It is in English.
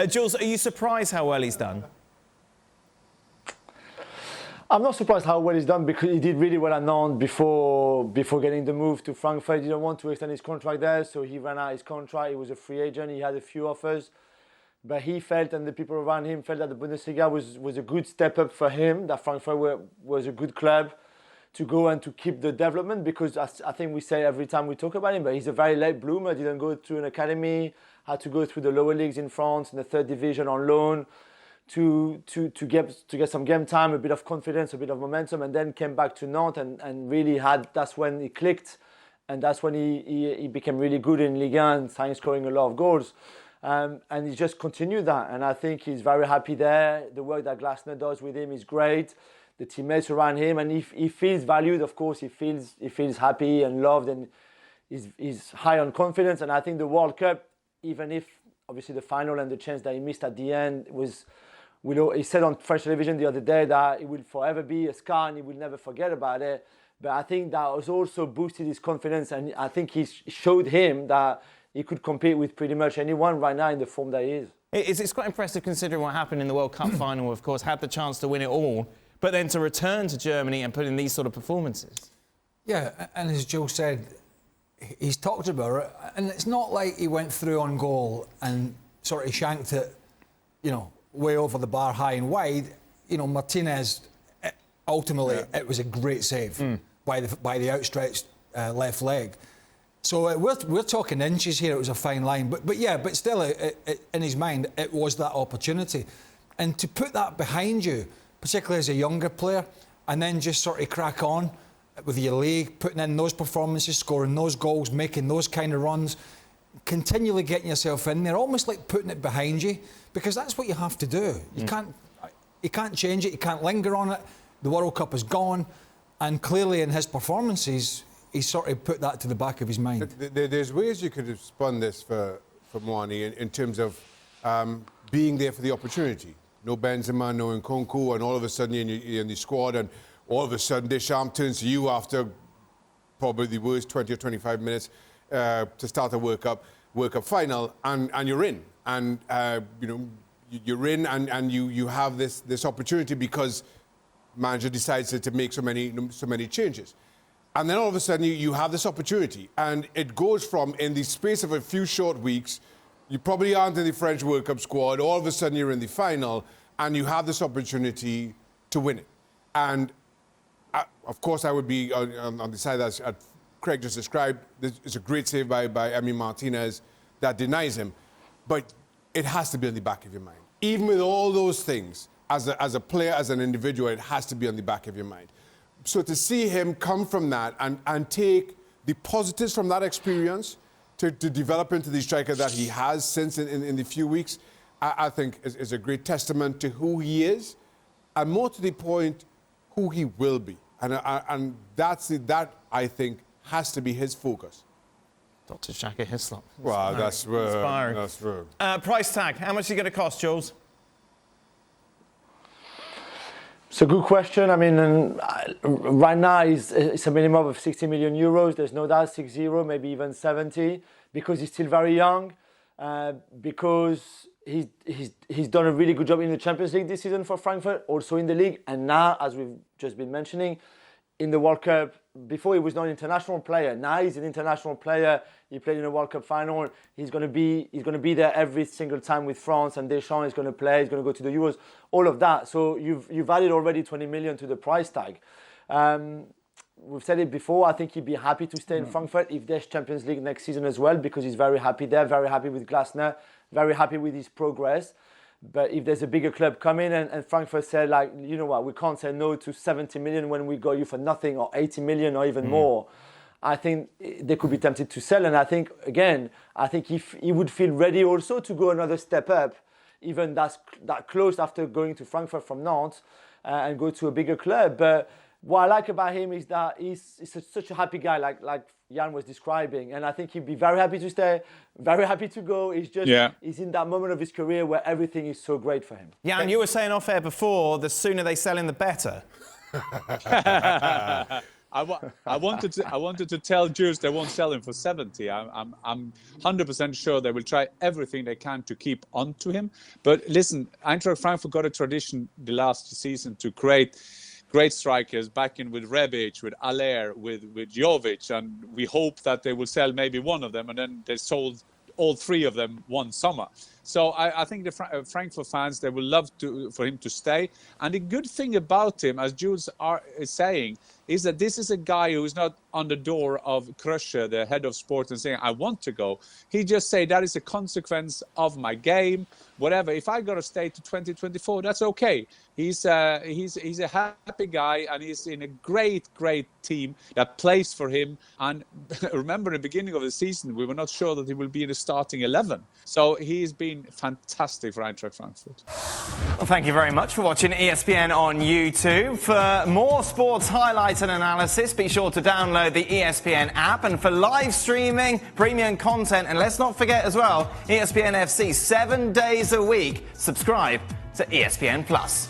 Jules, are you surprised how well he's done? I'm not surprised how well he's done because he did really well at Nantes before getting the move to Frankfurt. He didn't want to extend his contract there, so he ran out his contract. He was a free agent. He had a few offers, but he felt, and the people around him felt, that the Bundesliga was a good step up for him, that Frankfurt was a good club to go and to keep the development, because I think we say every time we talk about him, but he's a very late bloomer, didn't go through an academy, had to go through the lower leagues in France, in the third division on loan, to get some game time, a bit of confidence, a bit of momentum, and then came back to Nantes and really that's when he clicked, and that's when he became really good in Ligue 1, starting scoring a lot of goals. And he just continued that, and I think he's very happy there. The work that Glasner does with him is great. The teammates around him, and he feels valued, of course. He feels happy and loved, and he's high on confidence. And I think the World Cup, even if obviously the final and the chance that he missed at the end was, he said on French television the other day that it will forever be a scar and he will never forget about it. But I think that has also boosted his confidence, and I think he showed him that he could compete with pretty much anyone right now in the form that he is. It's quite impressive considering what happened in the World Cup final, of course, had the chance to win it all, but then to return to Germany and put in these sort of performances. Yeah, and as Joe said, he's talked about it, and it's not like he went through on goal and sort of shanked it, way over the bar, high and wide. Martinez, ultimately, it was a great save by the outstretched left leg. So we're talking inches here. It was a fine line, but still, in his mind, it was that opportunity, and to put that behind you, particularly as a younger player, and then just sort of crack on with your league, putting in those performances, scoring those goals, making those kind of runs, continually getting yourself in there, almost like putting it behind you, because that's what you have to do. You can't change it, you can't linger on it. The World Cup is gone, and clearly in his performances, he sort of put that to the back of his mind. There's ways you could have spun this for Muani in terms of being there for the opportunity. No Benzema, no Nkunku, and all of a sudden you're in the squad, and all of a sudden Deschamps turns to you after probably the worst 20 or 25 minutes to start a World Cup final, and you're in. And, you're in, and you have this opportunity because manager decides to make so many changes. And then all of a sudden you have this opportunity, and it goes from, in the space of a few short weeks, you probably aren't in the French World Cup squad, all of a sudden you're in the final, and you have this opportunity to win it. And of course I would be on the side that Craig just described. It's a great save by Emi Martinez that denies him, but it has to be on the back of your mind. Even with all those things, as a player, as an individual, it has to be on the back of your mind. So to see him come from that and take the positives from that experience to develop into the striker that he has since in the few weeks, I think is a great testament to who he is, and more to the point, who he will be. And that, I think, has to be his focus. Dr. Shaka Hislop. Wow, that's inspiring. That's true. Price tag, how much is he going to cost, Jules? It's a good question. I mean, right now it's a minimum of 60 million euros. There's no doubt 60, maybe even 70, because he's still very young, because he's done a really good job in the Champions League this season for Frankfurt, also in the league, and now, as we've just been mentioning, in the World Cup. Before he was not an international player. Now he's an international player. He played in a World Cup final. He's going to be there every single time with France, and Deschamps is going to play. He's going to go to the Euros. All of that. So you've added already 20 million to the price tag. We've said it before. I think he'd be happy to stay in Frankfurt if there's Champions League next season as well, because he's very happy there. Very happy with Glasner. Very happy with his progress. But if there's a bigger club coming and Frankfurt said, like, you know what, we can't say no to 70 million when we got you for nothing, or 80 million or even more, I think they could be tempted to sell. And I think, again, if he would feel ready also to go another step up, even that close after going to Frankfurt from Nantes, and go to a bigger club. But what I like about him is that he's such a happy guy, like Jan was describing, and I think he'd be very happy to stay, very happy to go. He's in that moment of his career where everything is so great for him. Jan, you were saying off air before, the sooner they sell him, the better. I wanted to tell Jules they won't sell him for 70. I'm 100% sure they will try everything they can to keep on to him. But listen, Eintracht Frankfurt got a tradition the last season to create great strikers, back in with Rebic, with Aller, with Jovic, and we hope that they will sell maybe one of them, and then they sold all three of them one summer. So I think the Frankfurt fans, they will love for him to stay. And the good thing about him, as Jules is saying, is that this is a guy who is not on the door of Krösche, the head of sport, and saying, I want to go. He just say, that is a consequence of my game, whatever. If I got to stay to 2024, that's okay. He's a happy guy, and he's in a great team that plays for him. And remember, in the beginning of the season, we were not sure that he will be in the starting 11. So he's been fantastic for Eintracht Frankfurt. Well, thank you very much for watching ESPN on YouTube. For more sports highlights and analysis, be sure to download the ESPN app. And for live streaming, premium content, and let's not forget as well, ESPN FC 7 days a week. Subscribe to ESPN Plus.